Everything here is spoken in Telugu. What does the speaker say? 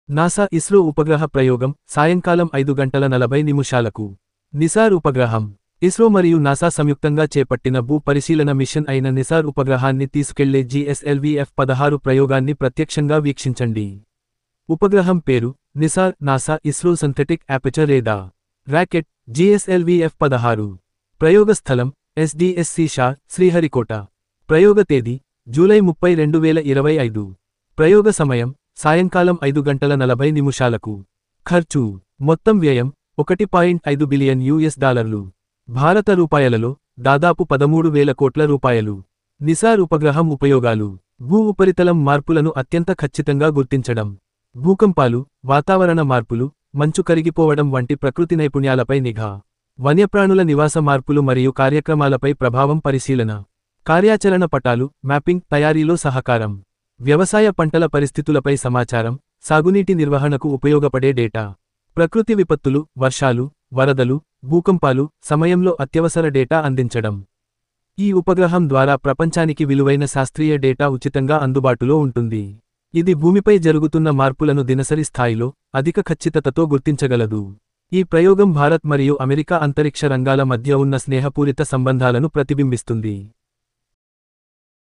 నాసా ఇస్రో ఉపగ్రహ ప్రయోగం సాయంకాలం 5:40 నిసార్ ఉపగ్రహం ఇస్రో మరియు నాసా సంయుక్తంగా చేపట్టిన భూ పరిశీలన మిషన్ అయిన నిసార్ ఉపగ్రహాన్ని తీసుకెళ్లే GSLV-F-16 ప్రయోగాన్ని ప్రత్యక్షంగా వీక్షించండి. ఉపగ్రహం పేరు Nisar. NASA ISRO synthetic aperture radar rocket GSLV-F-16. ప్రయోగ స్థలం SDSC షార్, శ్రీహరికోట. ప్రయోగ తేదీ జూలై 30, 2025. ప్రయోగ సమయం సాయంకాలం 5:40. ఖర్చు మొత్తం వ్యయం $1.5 బిలియన్. భారత రూపాయలలో దాదాపు 13,000 కోట్ల రూపాయలు. నిసార్ ఉపగ్రహం ఉపయోగాలు: భూ ఉపరితలం మార్పులను అత్యంత ఖచ్చితంగా గుర్తించడం, భూకంపాలు, వాతావరణ మార్పులు, మంచు కరిగిపోవడం వంటి ప్రకృతి నైపుణ్యాలపై నిఘా, వన్యప్రాణుల నివాస మార్పులు మరియు కార్యక్రమాలపై ప్రభావం పరిశీలన, కార్యాచరణ పటాలు మ్యాపింగ్ తయారీలో సహకారం, వ్యవసాయ పంటల పరిస్థితులపై సమాచారం, సాగునీటి నిర్వహణకు ఉపయోగపడే డేటా, ప్రకృతి విపత్తులు, వర్షాలు, వరదలు, భూకంపాలు సమయంలో అత్యవసర డేటా అందించడం. ఈ ఉపగ్రహం ద్వారా ప్రపంచానికి విలువైన శాస్త్రీయ డేటా ఉచితంగా అందుబాటులో ఉంటుంది. ఇది భూమిపై జరుగుతున్న మార్పులను దినసరి స్థాయిలో అధిక ఖచ్చితతతో గుర్తించగలదు. ఈ ప్రయోగం భారత్ మరియు అమెరికా అంతరిక్ష రంగాల మధ్య ఉన్న స్నేహపూరిత సంబంధాలను ప్రతిబింబిస్తుంది.